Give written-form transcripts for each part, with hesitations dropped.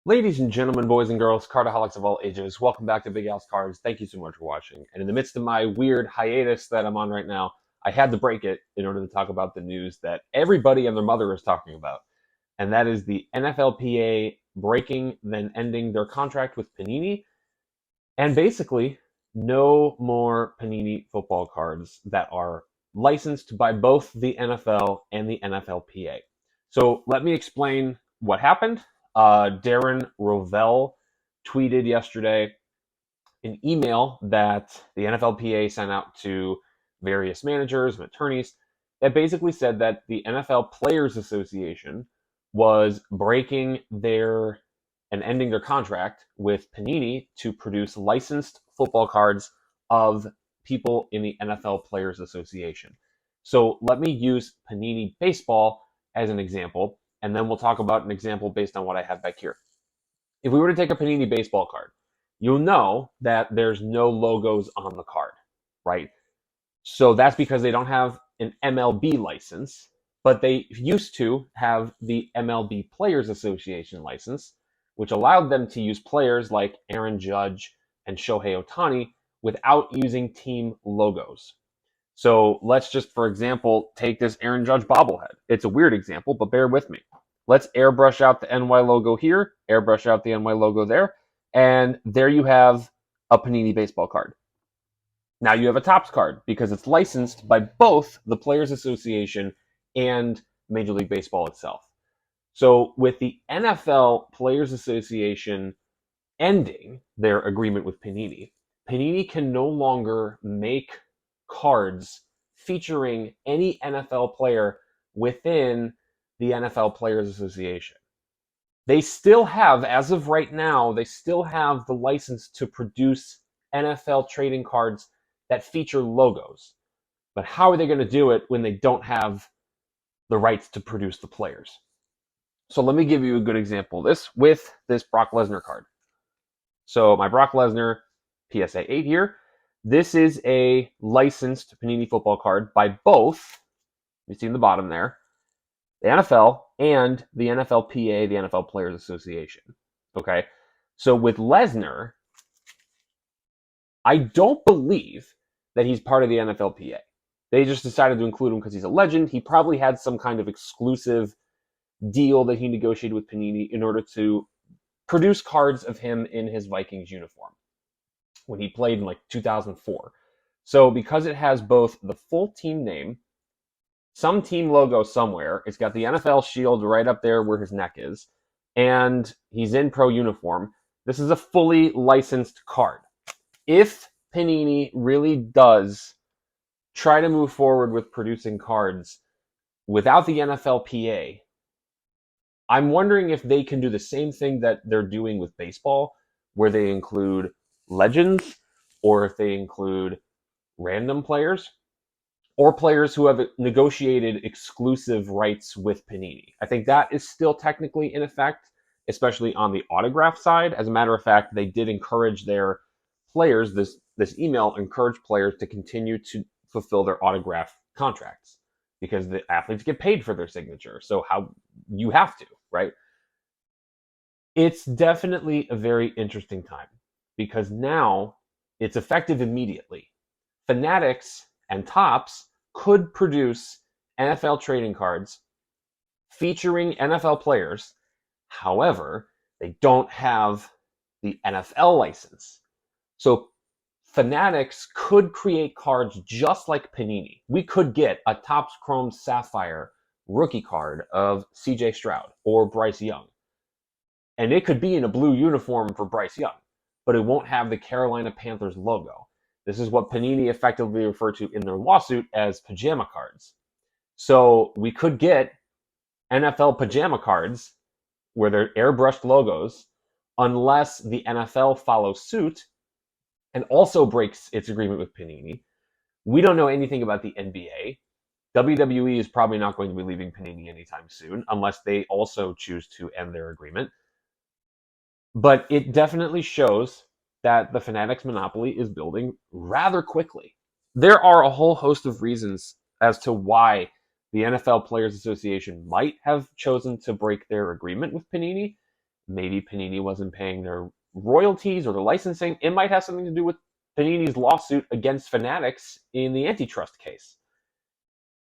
Ladies and gentlemen, boys and girls, cardaholics of all ages, welcome back to Big Al's Cards. Thank you so much for watching. And in the midst of my weird hiatus that I'm on right now, I had to break it in order to talk about the news that everybody and their mother is talking about. And that is the NFLPA breaking, then ending their contract with Panini. And basically, no more Panini football cards that are licensed by both the NFL and the NFLPA. So let me explain what happened. Darren Rovell tweeted yesterday an email that the NFLPA sent out to various managers and attorneys that basically said that the NFL Players Association was breaking their and ending their contract with Panini to produce licensed football cards of people in the NFL Players Association. So let me use Panini Baseball as an example, and then we'll talk about an example based on what I have back here. If we were to take a Panini baseball card, you'll know that there's no logos on the card, right? So that's because they don't have an MLB license, but they used to have the MLB Players Association license, which allowed them to use players like Aaron Judge and Shohei Ohtani without using team logos. So let's just, for example, take this Aaron Judge bobblehead. It's a weird example, but bear with me. Let's airbrush out the NY logo here, airbrush out the NY logo there, and there you have a Panini baseball card. Now you have a Topps card because it's licensed by both the Players Association and Major League Baseball itself. So with the NFL Players Association ending their agreement with Panini, Panini can no longer make cards featuring any NFL player within the NFL Players Association. They still have, as of right now, they still have the license to produce NFL trading cards that feature logos. But how are they going to do it when they don't have the rights to produce the players? So let me give you a good example of this with this Brock Lesnar card. So my Brock Lesnar PSA 8 here. This is a licensed Panini football card by both, you see in the bottom there, the NFL and the NFLPA, the NFL Players Association. Okay, so with Lesnar, I don't believe that he's part of the NFLPA. They just decided to include him because he's a legend. He probably had some kind of exclusive deal that he negotiated with Panini in order to produce cards of him in his Vikings uniform when he played in like 2004. So because it has both the full team name, some team logo somewhere, it's got the NFL shield right up there where his neck is, and he's in pro uniform, this is a fully licensed card. If Panini really does try to move forward with producing cards without the NFLPA, I'm wondering if they can do the same thing that they're doing with baseball, where they include legends, or if they include random players, or players who have negotiated exclusive rights with Panini. I think that is still technically in effect, especially on the autograph side. As a matter of fact, they did encourage their players, this email encouraged players to continue to fulfill their autograph contracts because the athletes get paid for their signature. So how you have to, right? It's definitely a very interesting time because now it's effective immediately. Fanatics and Topps could produce NFL trading cards featuring NFL players. However, they don't have the NFL license. So Fanatics could create cards just like Panini. We could get a Topps Chrome Sapphire rookie card of CJ Stroud or Bryce Young. And it could be in a blue uniform for Bryce Young, but it won't have the Carolina Panthers logo. This is what Panini effectively referred to in their lawsuit as pajama cards. So we could get NFL pajama cards where they're airbrushed logos unless the NFL follows suit and also breaks its agreement with Panini. We don't know anything about the NBA. WWE is probably not going to be leaving Panini anytime soon unless they also choose to end their agreement. But it definitely shows that the Fanatics monopoly is building rather quickly. There are a whole host of reasons as to why the NFL Players Association might have chosen to break their agreement with Panini. Maybe Panini wasn't paying their royalties or the licensing. It might have something to do with Panini's lawsuit against Fanatics in the antitrust case.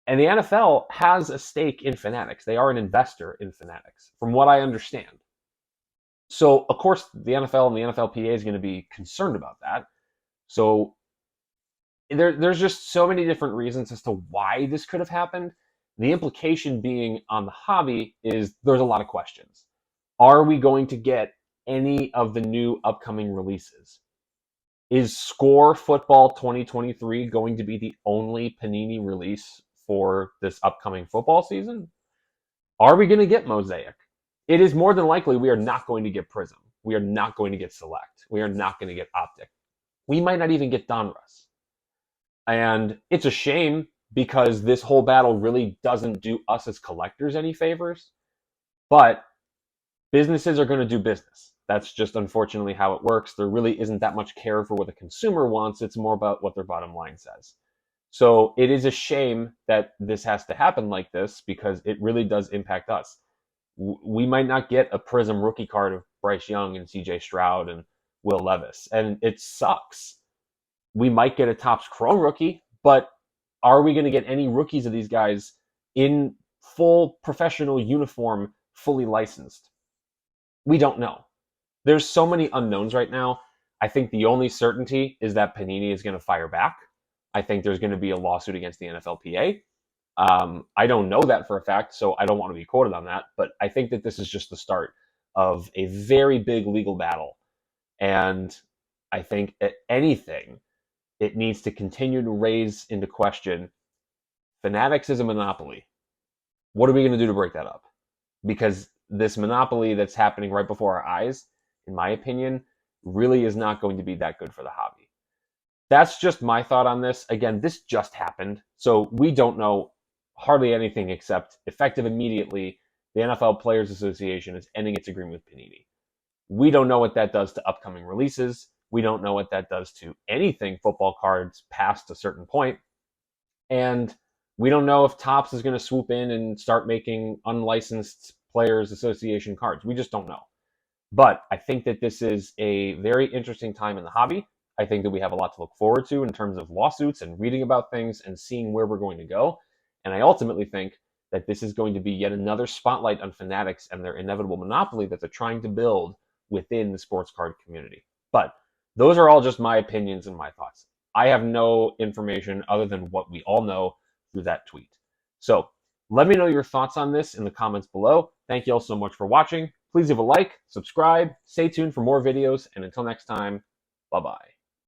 And the NFL has a stake in Fanatics. They are an investor in Fanatics, from what I understand. So, of course, the NFL and the NFLPA is going to be concerned about that. So, there's just so many different reasons as to why this could have happened. The implication being on the hobby is there's a lot of questions. Are we going to get any of the new upcoming releases? Is Score Football 2023 going to be the only Panini release for this upcoming football season? Are we going to get Mosaic? It is more than likely we are not going to get Prizm. We are not going to get Select. We are not going to get Optic. We might not even get Donruss. And it's a shame because this whole battle really doesn't do us as collectors any favors. But businesses are going to do business. That's just unfortunately how it works. There really isn't that much care for what the consumer wants. It's more about what their bottom line says. So it is a shame that this has to happen like this because it really does impact us. We might not get a Prizm rookie card of Bryce Young and CJ Stroud and Will Levis, and it sucks. We might get a Topps Chrome rookie, but are we going to get any rookies of these guys in full professional uniform, fully licensed? We don't know. There's so many unknowns right now. I think the only certainty is that Panini is going to fire back. I think there's going to be a lawsuit against the NFLPA. I don't know that for a fact, so I don't want to be quoted on that, but I think that this is just the start of a very big legal battle. And I think at anything, it needs to continue to raise into question, Fanatics is a monopoly. What are we going to do to break that up? Because this monopoly that's happening right before our eyes, in my opinion, really is not going to be that good for the hobby. That's just my thought on this. Again, this just happened, so we don't know hardly anything except effective immediately, the NFL Players Association is ending its agreement with Panini. We don't know what that does to upcoming releases. We don't know what that does to anything football cards past a certain point. And we don't know if Topps is going to swoop in and start making unlicensed Players Association cards. We just don't know. But I think that this is a very interesting time in the hobby. I think that we have a lot to look forward to in terms of lawsuits and reading about things and seeing where we're going to go. And I ultimately think that this is going to be yet another spotlight on Fanatics and their inevitable monopoly that they're trying to build within the sports card community. But those are all just my opinions and my thoughts. I have no information other than what we all know through that tweet. So let me know your thoughts on this in the comments below. Thank you all so much for watching. Please leave a like, subscribe, stay tuned for more videos, and until next time, bye-bye.